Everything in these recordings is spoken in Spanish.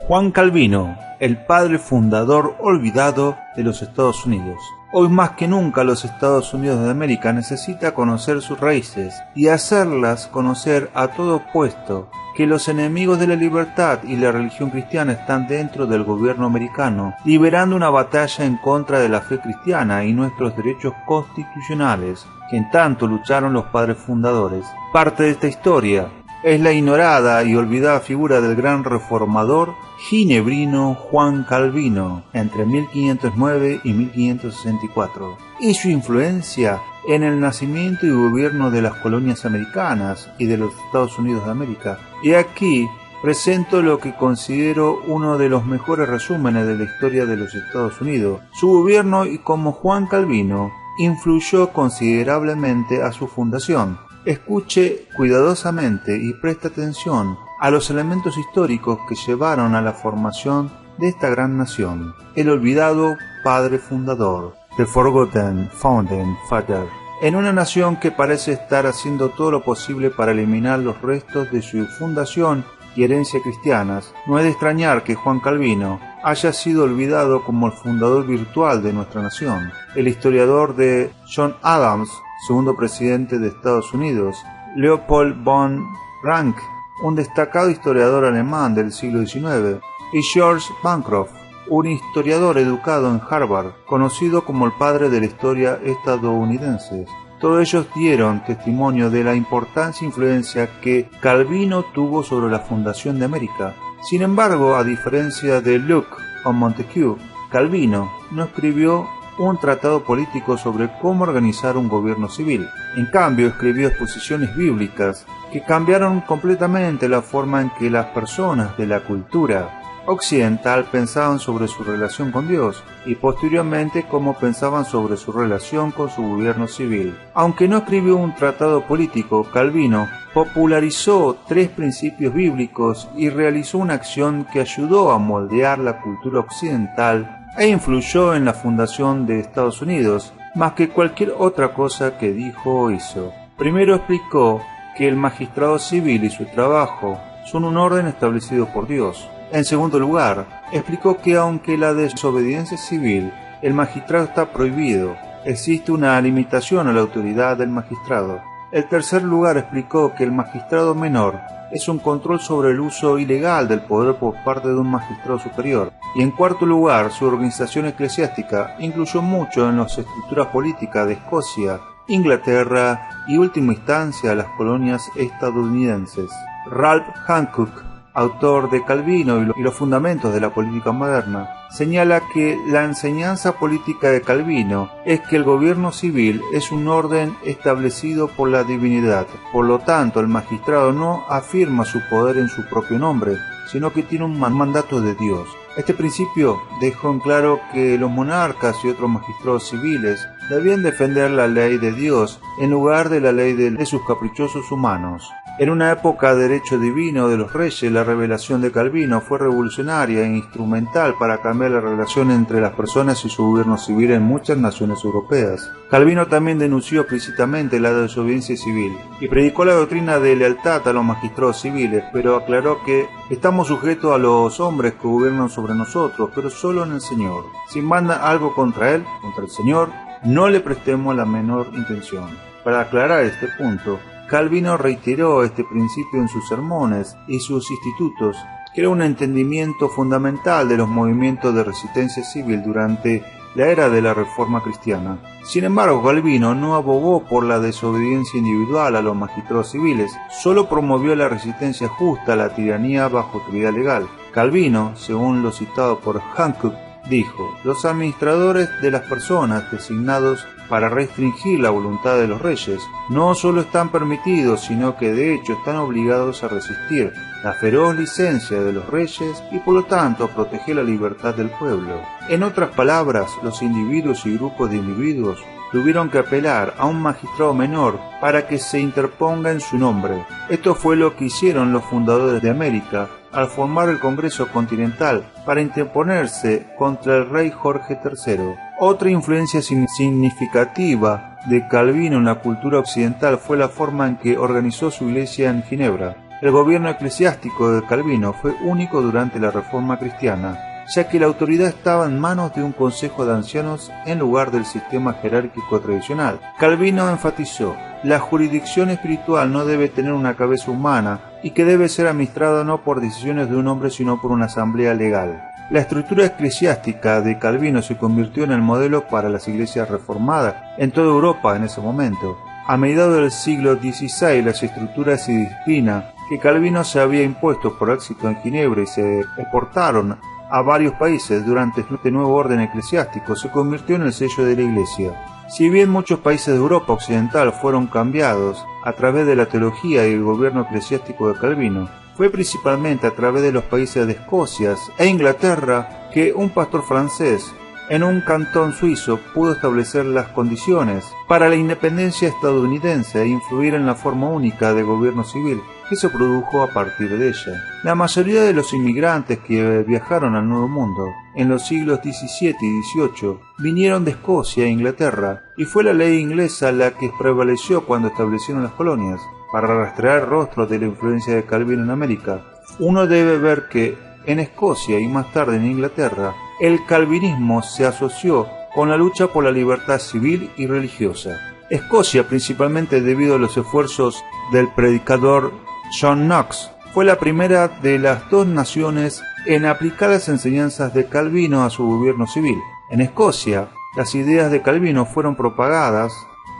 Juan Calvino, el padre fundador olvidado de los Estados Unidos. Hoy más que nunca los Estados Unidos de América necesita conocer sus raíces y hacerlas conocer a todo puesto que los enemigos de la libertad y la religión cristiana están dentro del gobierno americano, liberando una batalla en contra de la fe cristiana y nuestros derechos constitucionales, que en tanto lucharon los padres fundadores. Parte de esta historia es la ignorada y olvidada figura del gran reformador ginebrino Juan Calvino entre 1509 y 1564 y su influencia en el nacimiento y gobierno de las colonias americanas y de los Estados Unidos de América. Y aquí presento lo que considero uno de los mejores resúmenes de la historia de los Estados Unidos, su gobierno y cómo Juan Calvino influyó considerablemente a su fundación. Escuche cuidadosamente y preste atención a los elementos históricos que llevaron a la formación de esta gran nación. El olvidado padre fundador, The Forgotten Founding Father. En una nación que parece estar haciendo todo lo posible para eliminar los restos de su fundación y herencia cristianas, no es de extrañar que Juan Calvino haya sido olvidado como el fundador virtual de nuestra nación. El historiador de John Adams, segundo presidente de Estados Unidos, Leopold von Ranke, un destacado historiador alemán del siglo XIX, y George Bancroft, un historiador educado en Harvard, conocido como el padre de la historia estadounidense. Todos ellos dieron testimonio de la importancia e influencia que Calvino tuvo sobre la fundación de América. Sin embargo, a diferencia de Locke o Montesquieu, Calvino no escribió un tratado político sobre cómo organizar un gobierno civil. En cambio, escribió exposiciones bíblicas que cambiaron completamente la forma en que las personas de la cultura occidental pensaban sobre su relación con Dios y posteriormente cómo pensaban sobre su relación con su gobierno civil. Aunque no escribió un tratado político, Calvino popularizó 3 principios bíblicos y realizó una acción que ayudó a moldear la cultura occidental e influyó en la fundación de Estados Unidos más que cualquier otra cosa que dijo o hizo. Primero explicó que el magistrado civil y su trabajo son un orden establecido por Dios. En segundo lugar, explicó que aunque la desobediencia civil, el magistrado está prohibido, existe una limitación a la autoridad del magistrado. En tercer lugar, explicó que el magistrado menor es un control sobre el uso ilegal del poder por parte de un magistrado superior. Y en cuarto lugar, su organización eclesiástica influyó mucho en las estructuras políticas de Escocia, Inglaterra y última instancia las colonias estadounidenses. Ralph Hancock, autor de Calvino y los fundamentos de la política moderna, señala que la enseñanza política de Calvino es que el gobierno civil es un orden establecido por la divinidad. Por lo tanto, el magistrado no afirma su poder en su propio nombre, sino que tiene un mandato de Dios. Este principio dejó en claro que los monarcas y otros magistrados civiles debían defender la ley de Dios en lugar de la ley de sus caprichosos humanos. En una época de derecho divino de los reyes, la revelación de Calvino fue revolucionaria e instrumental para cambiar la relación entre las personas y su gobierno civil en muchas naciones europeas. Calvino también denunció explícitamente la desobediencia civil y predicó la doctrina de lealtad a los magistrados civiles, pero aclaró que estamos sujetos a los hombres que gobiernan sobre nosotros, pero solo en el Señor. Si manda algo contra él, contra el Señor, no le prestemos la menor intención. Para aclarar este punto, Calvino reiteró este principio en sus sermones y sus institutos, que era un entendimiento fundamental de los movimientos de resistencia civil durante la era de la Reforma cristiana. Sin embargo, Calvino no abogó por la desobediencia individual a los magistrados civiles, solo promovió la resistencia justa a la tiranía bajo autoridad legal. Calvino, según lo citado por Hancock, dijo: los administradores de las personas designados para restringir la voluntad de los reyes no solo están permitidos, sino que de hecho están obligados a resistir la feroz licencia de los reyes y por lo tanto a proteger la libertad del pueblo. En otras palabras, los individuos y grupos de individuos tuvieron que apelar a un magistrado menor para que se interponga en su nombre. Esto fue lo que hicieron los fundadores de América al formar el Congreso Continental para interponerse contra el rey Jorge III. Otra influencia significativa de Calvino en la cultura occidental fue la forma en que organizó su iglesia en Ginebra. El gobierno eclesiástico de Calvino fue único durante la Reforma cristiana, ya que la autoridad estaba en manos de un consejo de ancianos en lugar del sistema jerárquico tradicional. Calvino enfatizó: la jurisdicción espiritual no debe tener una cabeza humana y que debe ser administrada no por decisiones de un hombre sino por una asamblea legal. La estructura eclesiástica de Calvino se convirtió en el modelo para las iglesias reformadas en toda Europa en ese momento. A mediados del siglo XVI, las estructuras y disciplina que Calvino se había impuesto por éxito en Ginebra y se exportaron a varios países durante este nuevo orden eclesiástico se convirtió en el sello de la Iglesia. Si bien muchos países de Europa occidental fueron cambiados a través de la teología y el gobierno eclesiástico de Calvino, fue principalmente a través de los países de Escocia e Inglaterra que un pastor francés en un cantón suizo pudo establecer las condiciones para la independencia estadounidense e influir en la forma única de gobierno civil que se produjo a partir de ella. La mayoría de los inmigrantes que viajaron al Nuevo Mundo en los siglos XVII y XVIII vinieron de Escocia e Inglaterra, y fue la ley inglesa la que prevaleció cuando establecieron las colonias. Para rastrear rostros de la influencia de Calvino en América, uno debe ver que en Escocia y más tarde en Inglaterra, el calvinismo se asoció con la lucha por la libertad civil y religiosa. Escocia, principalmente debido a los esfuerzos del predicador John Knox, fue la primera de las dos naciones en aplicar las enseñanzas de Calvino a su gobierno civil. En Escocia, las ideas de Calvino fueron propagadas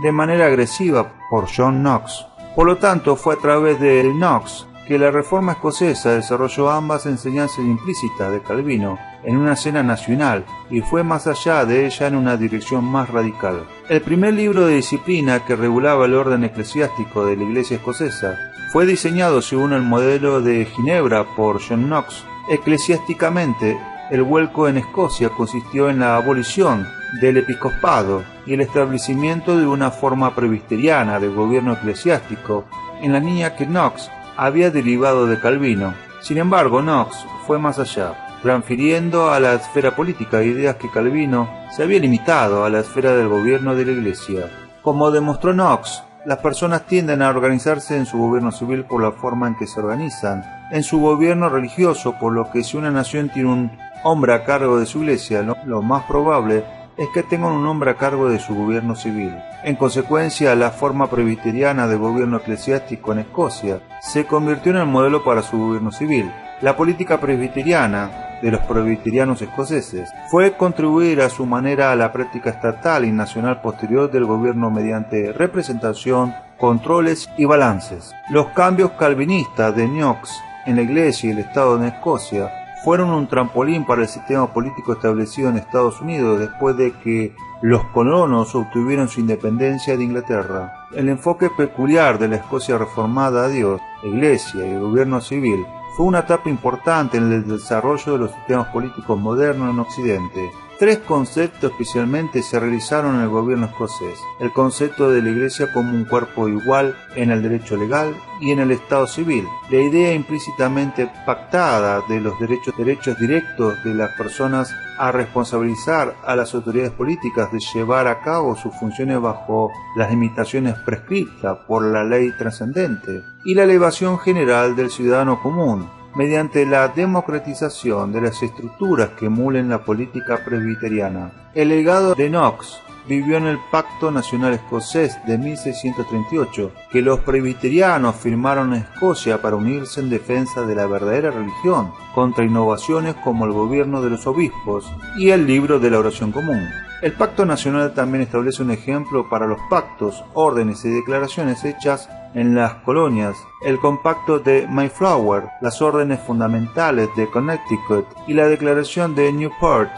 de manera agresiva por John Knox. Por lo tanto, fue a través de Knox que la Reforma escocesa desarrolló ambas enseñanzas implícitas de Calvino en una escena nacional y fue más allá de ella en una dirección más radical. El primer libro de disciplina que regulaba el orden eclesiástico de la Iglesia escocesa fue diseñado según el modelo de Ginebra por John Knox. Eclesiásticamente, el vuelco en Escocia consistió en la abolición del episcopado y el establecimiento de una forma presbiteriana de gobierno eclesiástico en la línea que Knox había derivado de Calvino. Sin embargo, Knox fue más allá, transfiriendo a la esfera política ideas que Calvino se había limitado a la esfera del gobierno de la Iglesia. Como demostró Knox, las personas tienden a organizarse en su gobierno civil por la forma en que se organizan en su gobierno religioso, por lo que si una nación tiene un hombre a cargo de su iglesia, lo más probable es que tengan un hombre a cargo de su gobierno civil. En consecuencia, la forma presbiteriana de gobierno eclesiástico en Escocia se convirtió en el modelo para su gobierno civil. La política presbiteriana de los presbiterianos escoceses fue contribuir a su manera a la práctica estatal y nacional posterior del gobierno mediante representación, controles y balances. Los cambios calvinistas de Knox en la Iglesia y el Estado de Escocia fueron un trampolín para el sistema político establecido en Estados Unidos después de que los colonos obtuvieron su independencia de Inglaterra. El enfoque peculiar de la Escocia reformada a Dios, la Iglesia y el gobierno civil fue una etapa importante en el desarrollo de los sistemas políticos modernos en Occidente. Tres conceptos especialmente se realizaron en el gobierno escocés: el concepto de la Iglesia como un cuerpo igual en el derecho legal y en el Estado civil, la idea implícitamente pactada de los derechos directos de las personas a responsabilizar a las autoridades políticas de llevar a cabo sus funciones bajo las limitaciones prescritas por la ley trascendente, y la elevación general del ciudadano común, mediante la democratización de las estructuras que emulen la política presbiteriana. El legado de Knox vivió en el Pacto Nacional Escocés de 1638, que los presbiterianos firmaron en Escocia para unirse en defensa de la verdadera religión, contra innovaciones como el gobierno de los obispos y el libro de la oración común. El Pacto Nacional también establece un ejemplo para los pactos, órdenes y declaraciones hechas en las colonias: el Compacto de Mayflower, las órdenes fundamentales de Connecticut y la Declaración de Newport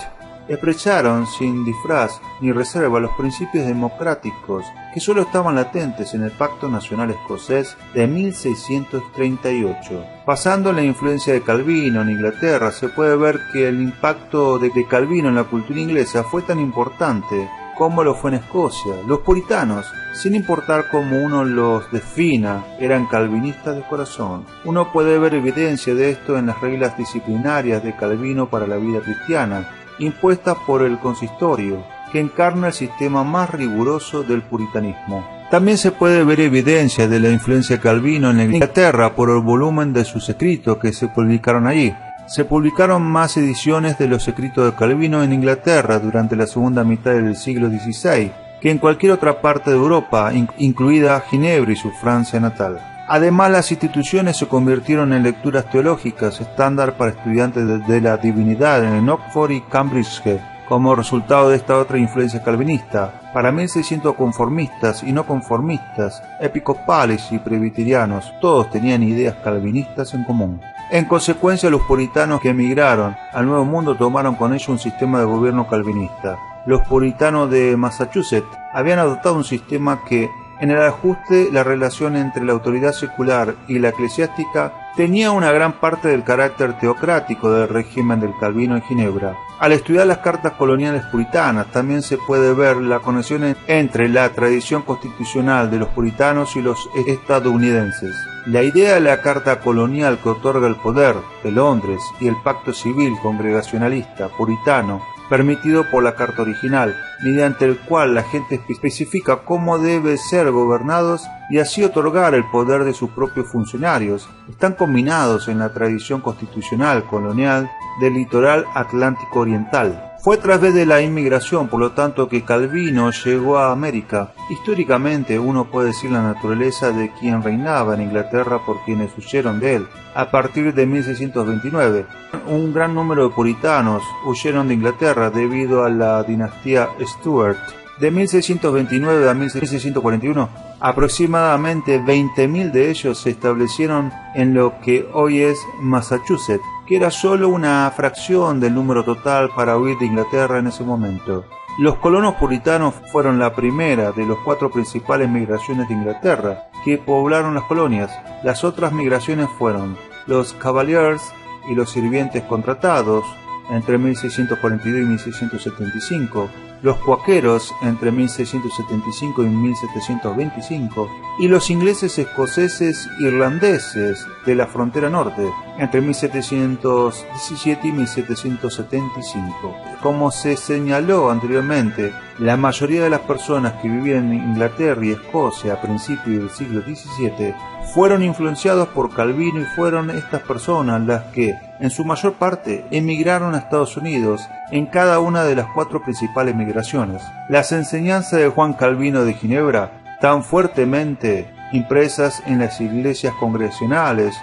expresaron sin disfraz ni reserva los principios democráticos que solo estaban latentes en el Pacto Nacional Escocés de 1638. Basando en la influencia de Calvino en Inglaterra, se puede ver que el impacto de Calvino en la cultura inglesa fue tan importante como lo fue en Escocia. Los puritanos, sin importar cómo uno los defina, eran calvinistas de corazón. Uno puede ver evidencia de esto en las reglas disciplinarias de Calvino para la vida cristiana, impuestas por el consistorio, que encarna el sistema más riguroso del puritanismo. También se puede ver evidencia de la influencia de Calvino en Inglaterra por el volumen de sus escritos que se publicaron allí. Se publicaron más ediciones de los escritos de Calvino en Inglaterra durante la segunda mitad del siglo XVI que en cualquier otra parte de Europa, incluida Ginebra y su Francia natal. Además, las instituciones se convirtieron en lecturas teológicas estándar para estudiantes de la divinidad en Oxford y Cambridge, como resultado de esta otra influencia calvinista. Para 1600 conformistas y no conformistas, episcopales y presbiterianos, todos tenían ideas calvinistas en común. En consecuencia, los puritanos que emigraron al Nuevo Mundo tomaron con ellos un sistema de gobierno calvinista. Los puritanos de Massachusetts habían adoptado un sistema que, en el ajuste, la relación entre la autoridad secular y la eclesiástica tenía una gran parte del carácter teocrático del régimen del Calvino en Ginebra. Al estudiar las cartas coloniales puritanas también se puede ver la conexión entre la tradición constitucional de los puritanos y los estadounidenses. La idea de la carta colonial que otorga el poder de Londres y el pacto civil congregacionalista puritano permitido por la carta original, mediante el cual la gente especifica cómo deben ser gobernados y así otorgar el poder de sus propios funcionarios, están combinados en la tradición constitucional colonial del litoral atlántico oriental. Fue a través de la inmigración, por lo tanto, que Calvino llegó a América. Históricamente, uno puede decir la naturaleza de quien reinaba en Inglaterra por quienes huyeron de él. A partir de 1629, un gran número de puritanos huyeron de Inglaterra debido a la dinastía Stuart. De 1629 a 1641, aproximadamente 20.000 de ellos se establecieron en lo que hoy es Massachusetts, que era solo una fracción del número total para huir de Inglaterra en ese momento. Los colonos puritanos fueron la primera de las 4 principales migraciones de Inglaterra que poblaron las colonias. Las otras migraciones fueron los Cavaliers y los sirvientes contratados entre 1642 y 1675, los cuáqueros entre 1675 y 1725 y los ingleses, escoceses, irlandeses de la frontera norte entre 1717 y 1775. Como se señaló anteriormente, la mayoría de las personas que vivían en Inglaterra y Escocia a principios del siglo XVII fueron influenciados por Calvino y fueron estas personas las que, en su mayor parte, emigraron a Estados Unidos en cada una de las 4 principales migraciones. Las enseñanzas de Juan Calvino de Ginebra, tan fuertemente impresas en las iglesias congregacionales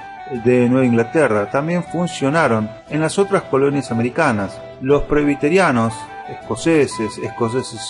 de Nueva Inglaterra, también funcionaron en las otras colonias americanas. Los presbiterianos, escoceses,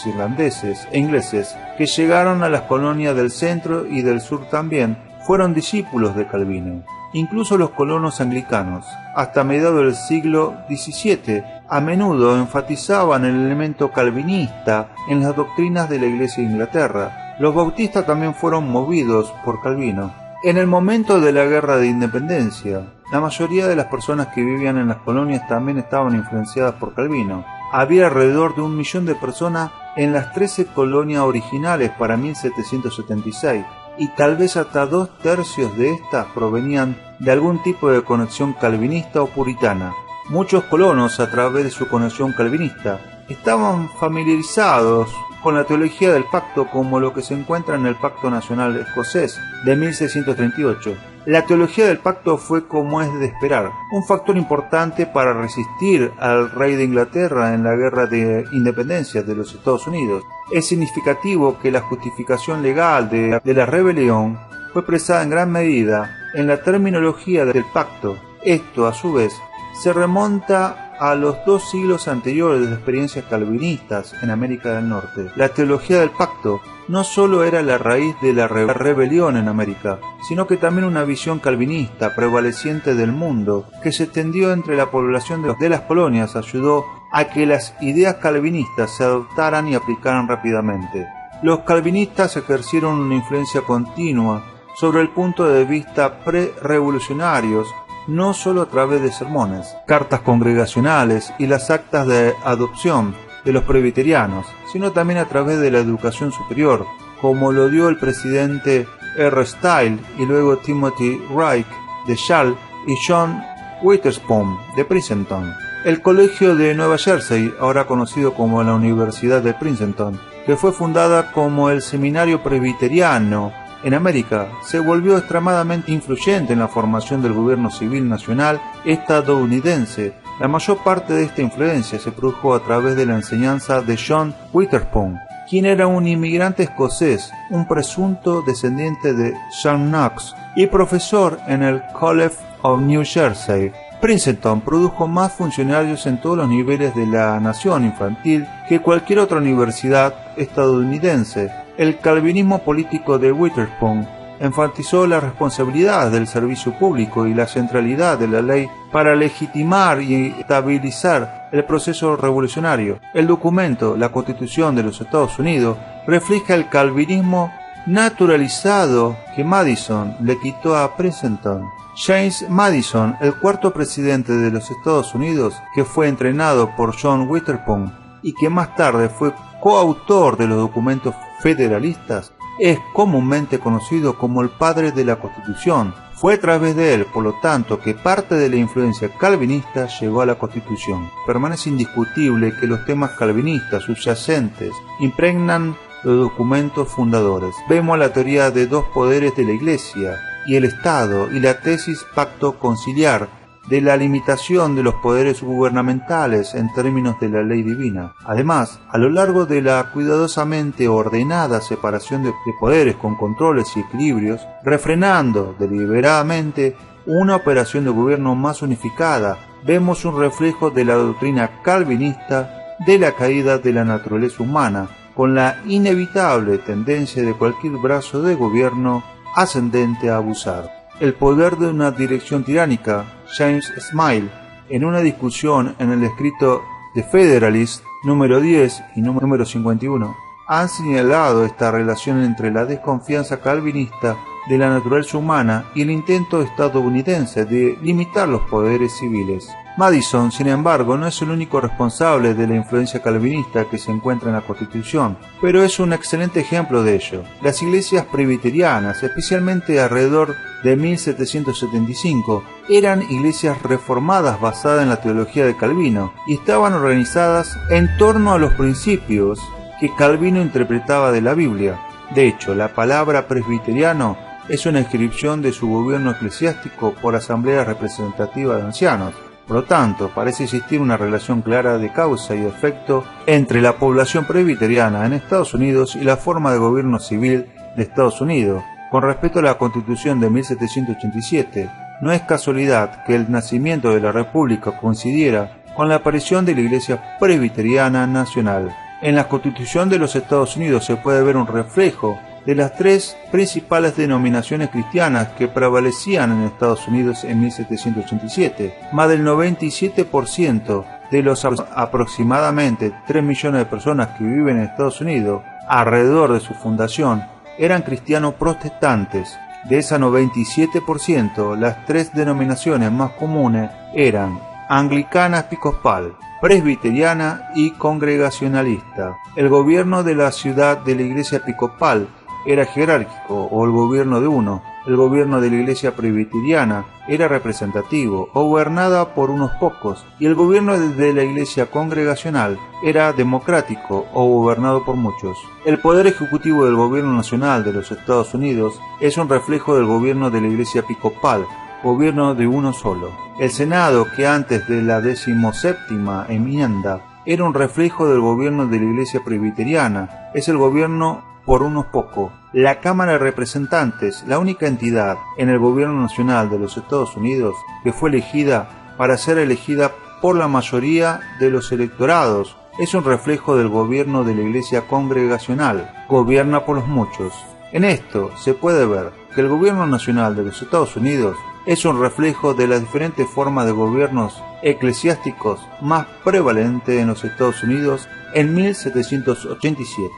irlandeses e ingleses, que llegaron a las colonias del centro y del sur también, fueron discípulos de Calvino. Incluso los colonos anglicanos, hasta mediados del siglo XVII, a menudo enfatizaban el elemento calvinista en las doctrinas de la Iglesia de Inglaterra. Los bautistas también fueron movidos por Calvino. En el momento de la Guerra de Independencia, la mayoría de las personas que vivían en las colonias también estaban influenciadas por Calvino. Había alrededor de 1 millón de personas en las 13 colonias originales para 1776. Y tal vez hasta 2/3 de estas provenían de algún tipo de conexión calvinista o puritana. Muchos colonos, a través de su conexión calvinista, estaban familiarizados con la teología del pacto, como lo que se encuentra en el Pacto Nacional Escocés de 1638. La teología del pacto fue, como es de esperar, un factor importante para resistir al rey de Inglaterra en la guerra de independencia de los Estados Unidos. Es significativo que la justificación legal de la rebelión fue expresada en gran medida en la terminología del pacto. Esto, a su vez, se remonta a los 2 siglos anteriores de experiencias calvinistas en América del Norte. La teología del pacto no solo era la raíz de la rebelión en América, sino que también una visión calvinista prevaleciente del mundo que se extendió entre la población de las colonias ayudó a que las ideas calvinistas se adoptaran y aplicaran rápidamente. Los calvinistas ejercieron una influencia continua sobre el punto de vista pre-revolucionarios, no solo a través de sermones, cartas congregacionales y las actas de adopción de los presbiterianos, sino también a través de la educación superior, como lo dio el presidente R. Style y luego Timothy Wright de Yale y John Witherspoon de Princeton. El Colegio de Nueva Jersey, ahora conocido como la Universidad de Princeton, que fue fundada como el Seminario Presbiteriano en América, se volvió extremadamente influyente en la formación del gobierno civil nacional estadounidense. La mayor parte de esta influencia se produjo a través de la enseñanza de John Witherspoon, quien era un inmigrante escocés, un presunto descendiente de John Knox y profesor en el College of New Jersey. Princeton produjo más funcionarios en todos los niveles de la nación infantil que cualquier otra universidad estadounidense. El calvinismo político de Witherspoon enfatizó la responsabilidad del servicio público y la centralidad de la ley para legitimar y estabilizar el proceso revolucionario. El documento, la Constitución de los Estados Unidos, refleja el calvinismo naturalizado que Madison le quitó a Princeton. James Madison, el cuarto presidente de los Estados Unidos, que fue entrenado por John Witherspoon y que más tarde fue coautor de los documentos federalistas, es comúnmente conocido como el padre de la Constitución. Fue a través de él, por lo tanto, que parte de la influencia calvinista llegó a la Constitución. Permanece indiscutible que los temas calvinistas subyacentes impregnan los documentos fundadores. Vemos la teoría de dos poderes de la Iglesia y el Estado y la tesis pacto conciliar de la limitación de los poderes gubernamentales en términos de la ley divina. Además, a lo largo de la cuidadosamente ordenada separación de poderes con controles y equilibrios, refrenando deliberadamente una operación de gobierno más unificada, vemos un reflejo de la doctrina calvinista de la caída de la naturaleza humana, con la inevitable tendencia de cualquier brazo de gobierno ascendente a abusar. El poder de una dirección tiránica. James Smile, en una discusión en el escrito The Federalist número 10 y número 51, han señalado esta relación entre la desconfianza calvinista de la naturaleza humana y el intento estadounidense de limitar los poderes civiles. Madison, sin embargo, no es el único responsable de la influencia calvinista que se encuentra en la Constitución, pero es un excelente ejemplo de ello. Las iglesias presbiterianas, especialmente alrededor de 1775, eran iglesias reformadas basadas en la teología de Calvino y estaban organizadas en torno a los principios que Calvino interpretaba de la Biblia. De hecho, la palabra presbiteriano es una inscripción de su gobierno eclesiástico por asamblea representativa de ancianos. Por lo tanto, parece existir una relación clara de causa y efecto entre la población presbiteriana en Estados Unidos y la forma de gobierno civil de Estados Unidos. Con respecto a la Constitución de 1787, no es casualidad que el nacimiento de la República coincidiera con la aparición de la Iglesia Presbiteriana Nacional. En la Constitución de los Estados Unidos se puede ver un reflejo de las tres principales denominaciones cristianas que prevalecían en Estados Unidos en 1787. Más del 97% de los aproximadamente 3 millones de personas que viven en Estados Unidos alrededor de su fundación eran cristianos protestantes. De ese 97%, las tres denominaciones más comunes eran anglicana episcopal, presbiteriana y congregacionalista. El gobierno de la ciudad de la iglesia episcopal era jerárquico o el gobierno de uno. El gobierno de la iglesia presbiteriana era representativo o gobernada por unos pocos, y el gobierno de la iglesia congregacional era democrático o gobernado por muchos. El poder ejecutivo del gobierno nacional de los Estados Unidos es un reflejo del gobierno de la iglesia episcopal, gobierno de uno solo. El Senado, que antes de la 17ª enmienda era un reflejo del gobierno de la iglesia presbiteriana, es el gobierno por unos pocos. La Cámara de Representantes, la única entidad en el gobierno nacional de los Estados Unidos que fue elegida para ser elegida por la mayoría de los electorados, es un reflejo del gobierno de la iglesia congregacional, gobierna por los muchos. En esto se puede ver que el gobierno nacional de los Estados Unidos es un reflejo de las diferentes formas de gobiernos eclesiásticos más prevalentes en los Estados Unidos en 1787.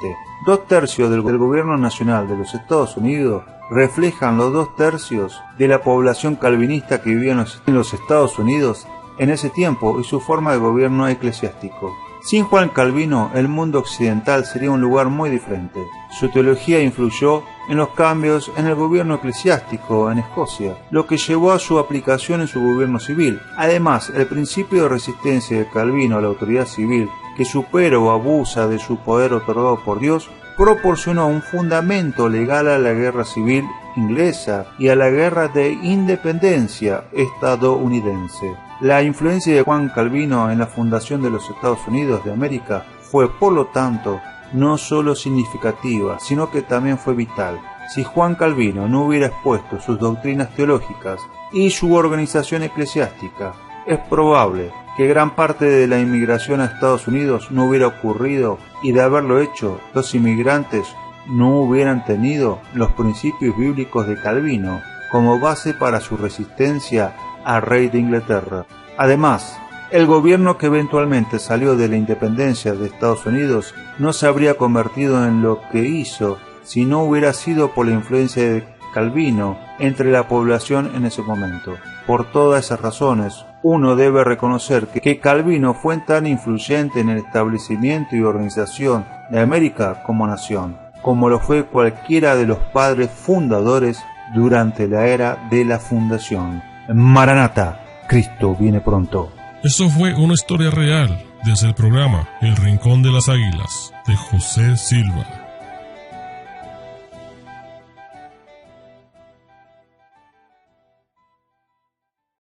2/3 del gobierno nacional de los Estados Unidos reflejan los 2/3 de la población calvinista que vivía en los Estados Unidos en ese tiempo y su forma de gobierno eclesiástico. Sin Juan Calvino, el mundo occidental sería un lugar muy diferente. Su teología influyó en los cambios en el gobierno eclesiástico en Escocia, lo que llevó a su aplicación en su gobierno civil. Además, el principio de resistencia de Calvino a la autoridad civil que supera o abusa de su poder otorgado por Dios, proporcionó un fundamento legal a la guerra civil inglesa y a la guerra de independencia estadounidense. La influencia de Juan Calvino en la fundación de los Estados Unidos de América fue, por lo tanto, no solo significativa, sino que también fue vital. Si Juan Calvino no hubiera expuesto sus doctrinas teológicas y su organización eclesiástica, es probable que gran parte de la inmigración a Estados Unidos no hubiera ocurrido, y de haberlo hecho, los inmigrantes no hubieran tenido los principios bíblicos de Calvino como base para su resistencia al rey de Inglaterra. Además, el gobierno que eventualmente salió de la independencia de Estados Unidos no se habría convertido en lo que hizo si no hubiera sido por la influencia de Calvino entre la población en ese momento. Por todas esas razones, uno debe reconocer que Calvino fue tan influyente en el establecimiento y organización de América como nación, como lo fue cualquiera de los padres fundadores durante la era de la fundación. Maranata, Cristo viene pronto. Eso fue una historia real desde el programa El Rincón de las Águilas de José Silva.